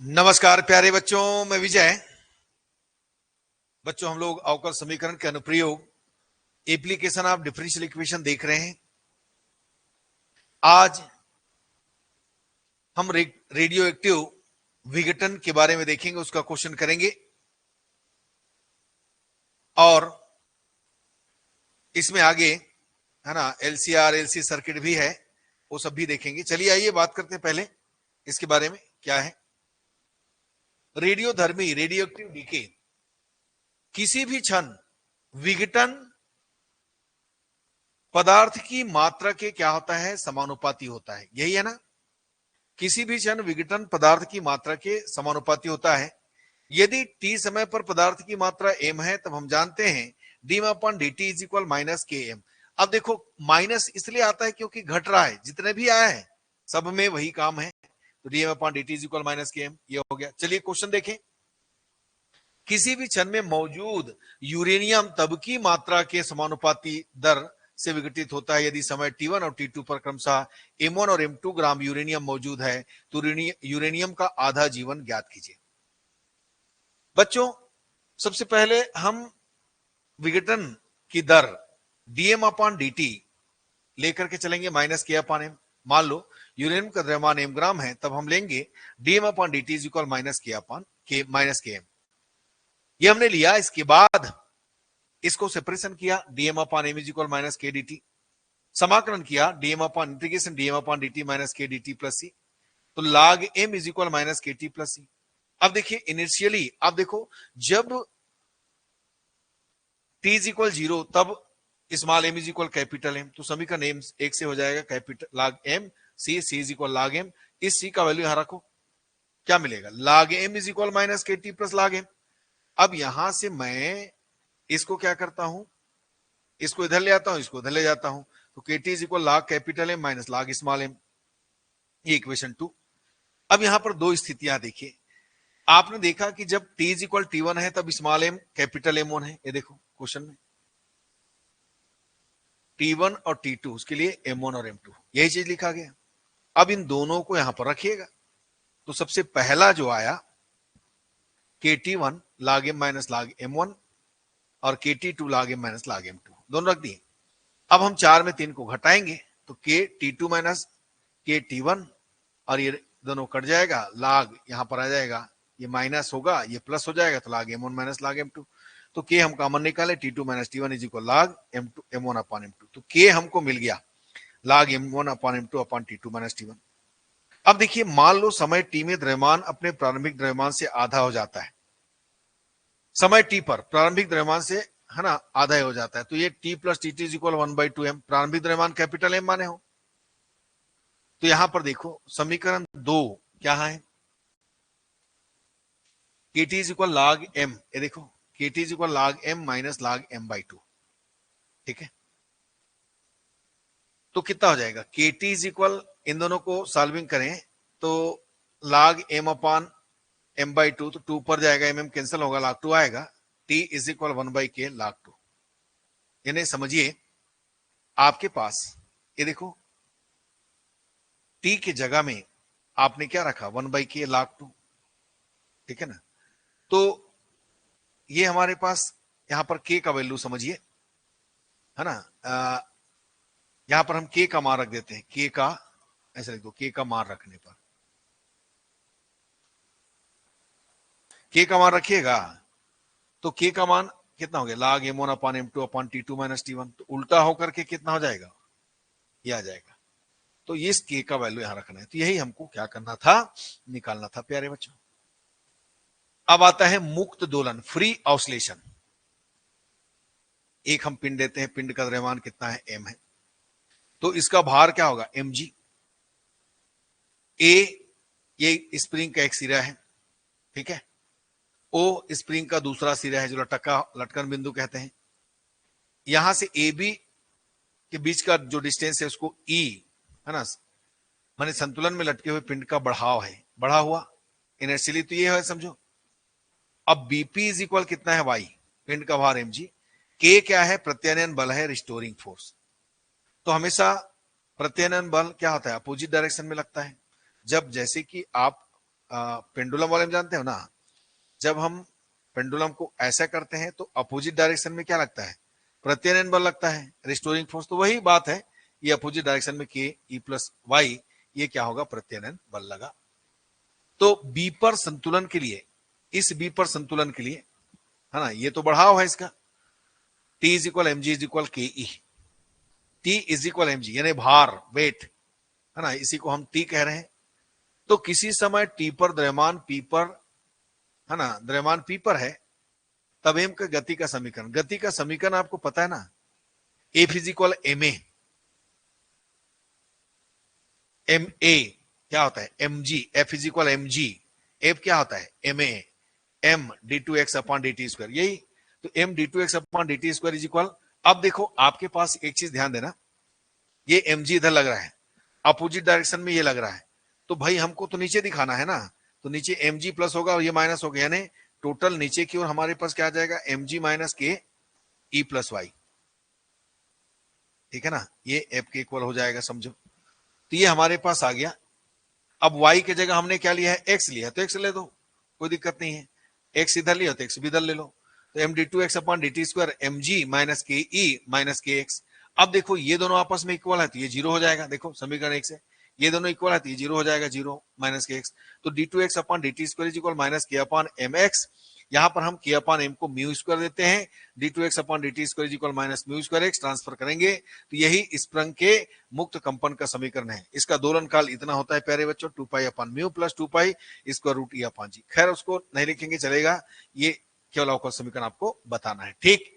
नमस्कार प्यारे बच्चों, मैं विजय। बच्चों, हम लोग अवकल समीकरण के अनुप्रयोग एप्लीकेशन ऑफ डिफरेंशियल इक्वेशन देख रहे हैं। आज हम रेडियो एक्टिव विघटन के बारे में देखेंगे, उसका क्वेश्चन करेंगे और इसमें आगे है ना एलसीआर एलसी सर्किट भी है, वो सब भी देखेंगे। चलिए आइए बात करते हैं पहले इसके बारे में क्या है। रेडियोधर्मी रेडियो एक्टिव डीके किसी भी क्षण विघटन पदार्थ की मात्रा के क्या होता है, समानुपाती होता है। यही है ना, किसी भी क्षण विघटन पदार्थ की मात्रा के समानुपाती होता है। यदि t समय पर पदार्थ की मात्रा m है, तब हम जानते हैं d/dt इज इक्वल माइनस के एम। अब देखो, माइनस इसलिए आता है क्योंकि घट रहा है, जितने भी आया है सब में वही काम है, तो d/dt इज इक्वल माइनस के एम, ये हो गया। चलिए क्वेश्चन देखें। किसी भी क्षण में मौजूद यूरेनियम तब की मात्रा के समानुपाती दर से विघटित होता है यदि समय t1 और t2 पर क्रमशः m1 और m2 ग्राम यूरेनियम मौजूद है, तो यूरेनियम का आधा जीवन ज्ञात कीजिए। बच्चों, सबसे पहले हम विघटन की दर dm/dt लेकर के चलेंगे माइनस के अपान एम। मान लो यूरेनियम का द्रव्यमान m ग्राम है, तब हम लेंगे dm/dt इज इक्वल माइनस के एम। ये हमने लिया। इसके बाद इसको सेपरेशन किया, dm/m इज इक्वल माइनस के dt, समाकलन किया इंटीग्रेशन dm/dt माइनस के dt प्लस सी, तो log m is equal minus के टी प्लस सी। अब देखिए इनिशियली, आप देखो जब t इज इक्वल 0 तब small m is equal capital m, तो समीकरण m एक से हो जाएगा capital log m c is equal log m। इस c का वैल्यू यहां रखो, क्या मिलेगा, log m is equal minus के टी प्लस log m। अब यहां से मैं इसको क्या करता हूं, इसको इधर ले आता हूं, इसको इधर ले जाता हूं, तो के T is equal log capital m minus log small m, ये इक्वेशन 2। अब यहां पर दो स्थितियां देखिए। आपने देखा कि जब t इज इक्वल t1 है तब स्मॉल m कैपिटल m1 है, ये देखो क्वेश्चन में t1 और t2, उसके लिए m1 और m2, यही चीज लिखा गया। अब इन दोनों को यहां पर रखिएगा, तो सबसे पहला जो आया kt1 log m minus log m1 और kt2 log m minus log m2, दोनों रख दिए। अब हम 4 में 3 को घटाएंगे, तो kt2 माइनस kt1 और ये दोनों कट जाएगा, log यहां पर आ जाएगा, ये माइनस होगा, ये प्लस हो जाएगा, तो log m1 minus log m2। तो k हम कॉमन निकाले, t2 minus t1 is equal log m1 upon m2, तो k हमको मिल गया log m1 upon m2 upon t2 minus t1। अब देखिए, मान लो समय t में द्रव्यमान अपने प्रारंभिक द्रव्यमान से आधा हो जाता है, समय t पर प्रारंभिक द्रव्यमान से है ना आधा हो जाता है, तो ये t plus T T is equal 1/2m, प्रारंभिक द्रव्यमान कैपिटल m माने हो। तो यहां पर देखो समीकरण 2 क्या है, kt is equal log m, ये देखो kt is equal log m minus log m/2, ठीक है। तो कितना हो जाएगा, kt इज इक्वल, इन दोनों को सॉल्विंग करें तो log m अपॉन m/2, तो 2 पर जाएगा, mm कैंसिल होगा, log 2 आएगा, t is equal 1/k log 2। यानी समझिए आपके पास ये देखो t की जगह में आपने क्या रखा, 1/k log 2, ठीक है ना। तो ये हमारे पास यहां पर k का वैल्यू समझिए, है ना, यहां पर हम k का मान रख देते हैं, k का ऐसे लिख दो, k का मान रखने पर k का मान रखिएगा तो k का मान कितना हो गया, log m1 upon m2 upon t2 minus t1, तो उल्टा होकर के कितना हो जाएगा, ये आ जाएगा। तो इस k का वैल्यू यहां रखना है, तो यही हमको क्या करना था, निकालना था प्यारे बच्चों। अब आता है मुक्त दोलन, फ्री ऑसिलेशन। एक हम पिंड देते हैं, पिंड का द्रव्यमान कितना है, m है, तो इसका भार क्या होगा, mg। ए ये स्प्रिंग का एक सिरा है, ठीक है, ओ स्प्रिंग का दूसरा सिरा है जो लटकन बिंदु कहते हैं। यहां से ए बी के बीच का जो डिस्टेंस है उसको ई, है ना, माने संतुलन में लटके हुए पिंड का बढ़ाव है, बढ़ा हुआ इनर्शियली, तो ये है समझो। अब बीपी इज इक्वल कितना है, वाई, पिंड का भार mg, के क्या है, प्रत्यानयन बल है, रिस्टोरिंग फोर्स। तो हमेशा प्रत्यानयन बल क्या होता है, अपोजिट डायरेक्शन में लगता है। जब जैसे कि आप पेंडुलम वाले में जानते हो ना, जब हम पेंडुलम को ऐसा करते हैं तो अपोजिट डायरेक्शन में क्या लगता है, प्रत्यानयन बल लगता है, रिस्टोरिंग फोर्स। तो वही बात है, ये अपोजिट डायरेक्शन में के ई प्लस वाई, ये क्या होगा, प्रत्यानयन बल लगा। तो बी पर संतुलन के लिए, इस बी पर संतुलन के लिए, है ना, ये तो बढ़ाव है इसका, T is equal M g is equal k e, T is equal M g यानी भार, वेट, है ना, इसी को हम टी कह रहे हैं। तो किसी समय टी पर द्रव्यमान पी पर, है ना, द्रव्यमान पी पर है, तब एम का गति का समीकरण, गति का समीकरण आपको पता है ना, F is equal M A क्या होता है, M G, F is equal M G, F क्या होता है, M A, M D two X upon D T square, यही तो M D two X upon D T square is equal. अब देखो आपके पास एक चीज ध्यान देना, ये एम जी इधर लग रहा है, अपोजिट डायरेक्शन में ये लग रहा है, तो भाई हमको तो नीचे दिखाना है ना, तो नीचे एम जी प्लस होगा और ये माइनस होगा, यानी टोटल नीचे की ओर हमारे पास क्या आ जाएगा, M G minus K E plus Y, ठीक है ना, ये एफ के इक्वल हो जाएगा, समझो। तो ये हमारे पास आ गया। अब y की जगह हमने क्या लिया है, x लिया, तो x ले दो, कोई दिक्कत नहीं है, x इधर लिया तो x भी इधर ले लो, तो M D two X upon D T square M G minus K E minus K x. अब देखो ये दोनों आपस में इक्वल है तो ये जीरो हो जाएगा, देखो समीकरण एक से, ये दोनों इक्वल है तो ये जीरो हो जाएगा, जीरो माइनस के एक्स, तो D two X upon D T square is equal minus K upon M X, यहां पर हम के अपॉन एम को म्यू स्क्वायर देते हैं, D two X upon D T square is equal minus mu square X, transfer करेंगे तो यही sprung के मुक्त कंपन का समीकरण है। इसका दोलन काल इतना होता है प्यारे बच्चों, 2 pi upon mu plus 2 pi square root e upon g. खैर उसको नहीं लिखेंगे चलेगा, ये केवल अवकल समीकरण आपको बताना है, ठीक।